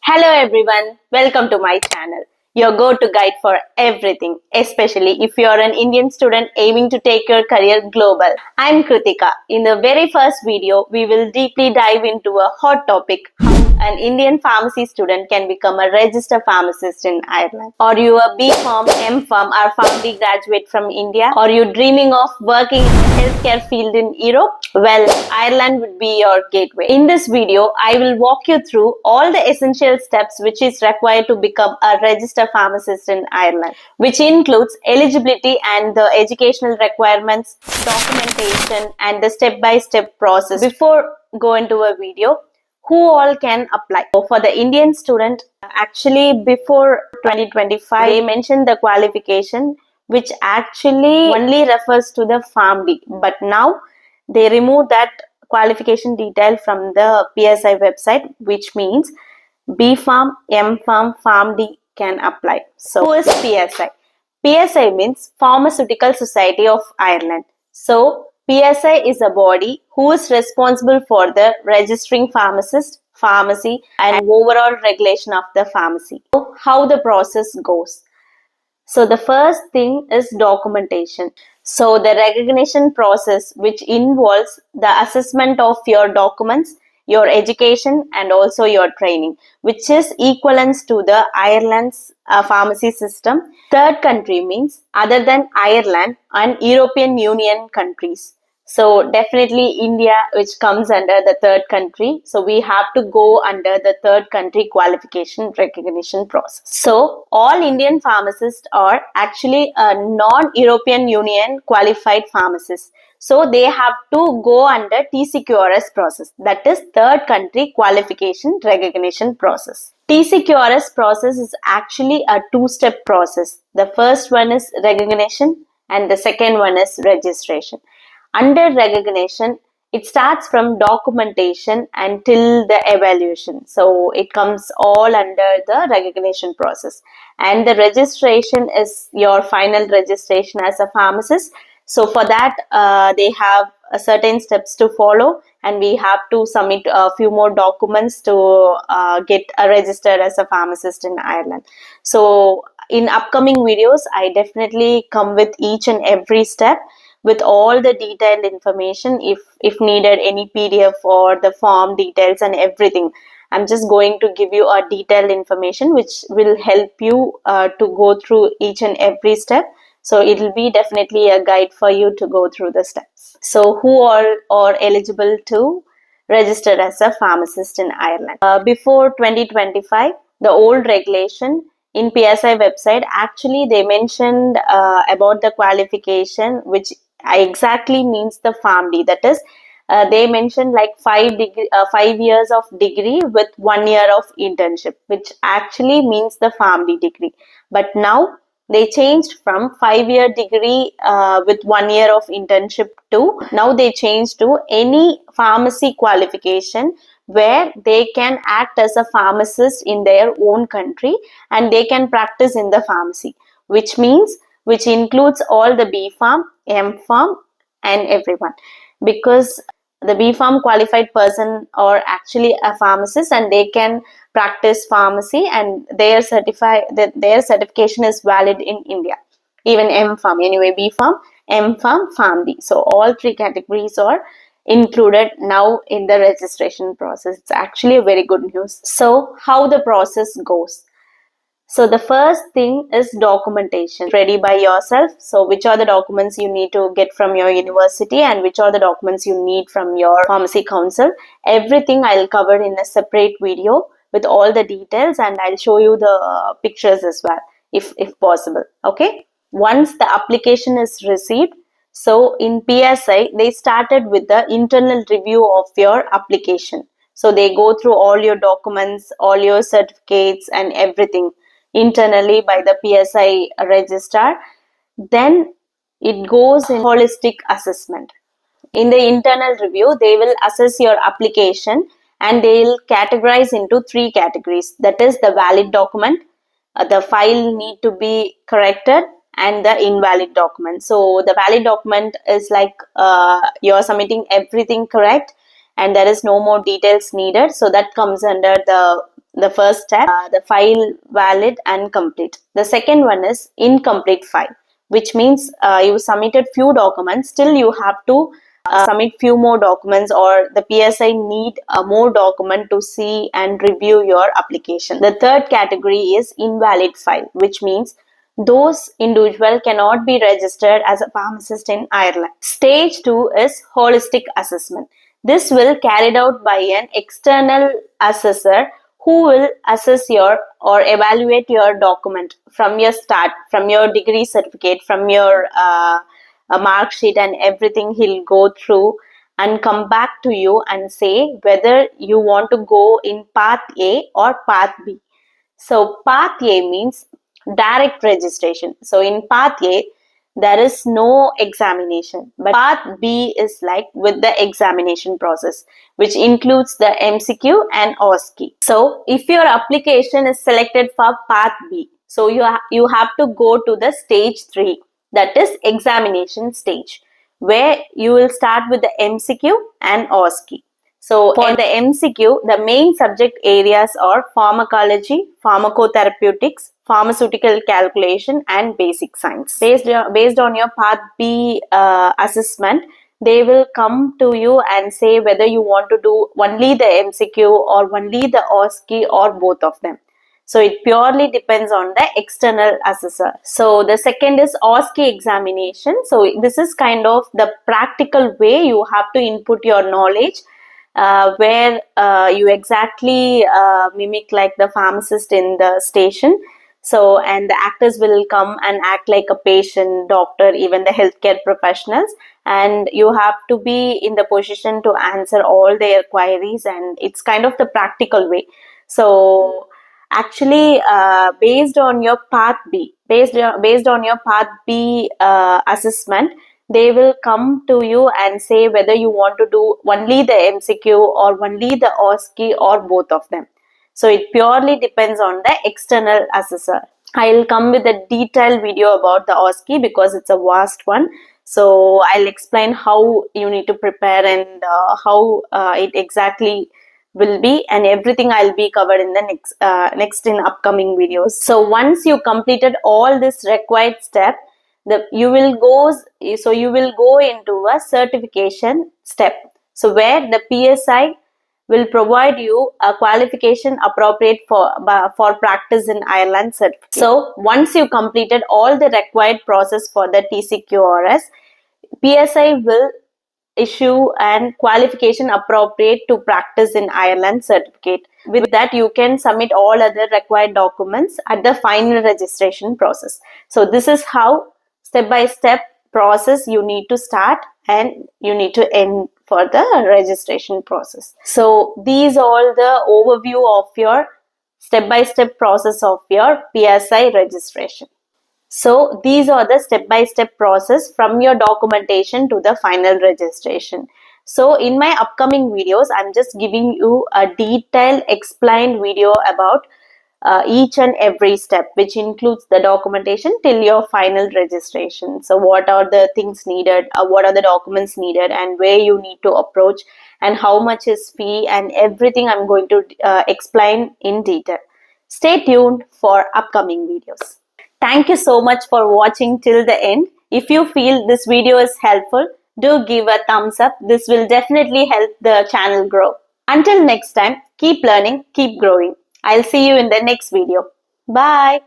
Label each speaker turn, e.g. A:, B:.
A: Hello everyone, welcome to my channel, your go-to guide for everything, especially if you are an Indian student aiming to take your career global. I'm Kritika. In the very first video, we will deeply dive into a hot topic, how an Indian pharmacy student can become a registered pharmacist in Ireland. Are you a B.Pharm, M.Pharm or PharmD graduate from India? Are you dreaming of working in the healthcare field in Europe? Well, Ireland would be your gateway. In this video, I will walk you through all the essential steps which is required to become a registered pharmacist in Ireland, which includes eligibility and the educational requirements, documentation and the step-by-step process. Before going to a video, who all can apply? So for the Indian student, actually before 2025, they mentioned the qualification which actually only refers to the PharmD, but now they removed that qualification detail from the PSI website, which means B.Pharm, M.Pharm, PharmD can apply. So who is PSI? PSI means Pharmaceutical Society of Ireland. So PSI is a body who is responsible for the registering pharmacist, pharmacy and overall regulation of the pharmacy. So how the process goes. So the first thing is documentation. So the recognition process, which involves the assessment of your documents, your education and also your training, which is equivalent to the Ireland's pharmacy system. Third country means other than Ireland and European Union countries. So definitely India, which comes under the third country. So we have to go under the third country qualification recognition process. So all Indian pharmacists are actually a non-European Union qualified pharmacists. So they have to go under TCQRS process. That is third country qualification recognition process. TCQRS process is actually a two-step process. The first one is recognition and the second one is registration. Under recognition, it starts from documentation until the evaluation. So it comes all under the recognition process. And the registration is your final registration as a pharmacist. So for that, they have certain steps to follow and we have to submit a few more documents to get registered as a pharmacist in Ireland. So in upcoming videos, I definitely come with each and every step with all the detailed information. If needed, any PDF or the form details and everything, I'm just going to give you a detailed information which will help you to go through each and every step. So it will be definitely a guide for you to go through the steps. So who all are eligible to register as a pharmacist in Ireland? Before 2025, the old regulation in PSI website, actually they mentioned about the qualification, which exactly means the PharmD. That is, they mentioned like 5 years of degree with 1 year of internship, which actually means the PharmD degree. But now they changed from 5-year degree with 1 year of internship to, now they changed to any pharmacy qualification where they can act as a pharmacist in their own country and they can practice in the pharmacy, which includes all the B.Pharm, M.Pharm and everyone, because the B.Pharm qualified person are actually a pharmacist and they can practice pharmacy and their certification is valid in India. Even M.Pharm, anyway, B.Pharm, M.Pharm, PharmD. So all three categories are included now in the registration process. It's actually a very good news. So how the process goes. So the first thing is documentation. Ready by yourself. So which are the documents you need to get from your university and which are the documents you need from your pharmacy council. Everything I'll cover in a separate video with all the details and I'll show you the pictures as well if possible. Okay. Once the application is received, so in PSI, they started with the internal review of your application. So they go through all your documents, all your certificates and everything internally by the PSI registrar. Then it goes in holistic assessment. In the internal review, they will assess your application and they will categorize into 3 categories. That is the valid document, the file need to be corrected and the invalid document. So the valid document is like you're submitting everything correct and there is no more details needed. So that comes under the The first step, the file valid and complete. The second one is incomplete file, which means you submitted few documents, still you have to submit few more documents, or the PSI need more document to see and review your application. The third category is invalid file, which means those individual cannot be registered as a pharmacist in Ireland. Stage 2 is holistic assessment. This will carried out by an external assessor who will assess your or evaluate your document from your start, from your degree certificate, from your mark sheet and everything. He'll go through and come back to you and say whether you want to go in path A or path B. So path A means direct registration. So in path A, there is no examination, but path B is like with the examination process, which includes the MCQ and OSCE. So if your application is selected for path B, so you have to go to the stage 3, that is examination stage, where you will start with the MCQ and OSCE. So for the MCQ, the main subject areas are pharmacology, pharmacotherapeutics, pharmaceutical calculation, and basic science. Based on your Path B assessment, they will come to you and say whether you want to do only the MCQ or only the OSCE or both of them. So it purely depends on the external assessor. So the second is OSCE examination. So this is kind of the practical way you have to input your knowledge, where you exactly mimic like the pharmacist in the station. So, and the actors will come and act like a patient, doctor, even the healthcare professionals, and you have to be in the position to answer all their queries, and it's kind of the practical way. So actually, based on your path B, based on your path B assessment, they will come to you and say whether you want to do only the MCQ or only the OSCE or both of them. So it purely depends on the external assessor. I'll come with a detailed video about the OSCE because it's a vast one. So I'll explain how you need to prepare and how it exactly will be, and everything I'll be covered in the next in upcoming videos. So once you completed all this required step, you will go into a certification step. So where the PSI will provide you a qualification appropriate for practice in Ireland certificate. So once you completed all the required process for the TCQRS, PSI will issue and qualification appropriate to practice in Ireland certificate. With that, you can submit all other required documents at the final registration process. So this is how step-by-step process you need to start and you need to end for the registration process. So these are the overview of your step-by-step process of your PSI registration. So these are the step-by-step process from your documentation to the final registration. So in my upcoming videos, I'm just giving you a detailed explained video about each and every step, which includes the documentation till your final registration. So what are the things needed, what are the documents needed, and where you need to approach, and how much is fee, and everything I'm going to explain in detail. Stay tuned for upcoming videos. Thank you so much for watching till the end. If you feel this video is helpful, do give a thumbs up. This will definitely help the channel grow. Until next time, keep learning, keep growing. I'll see you in the next video. Bye.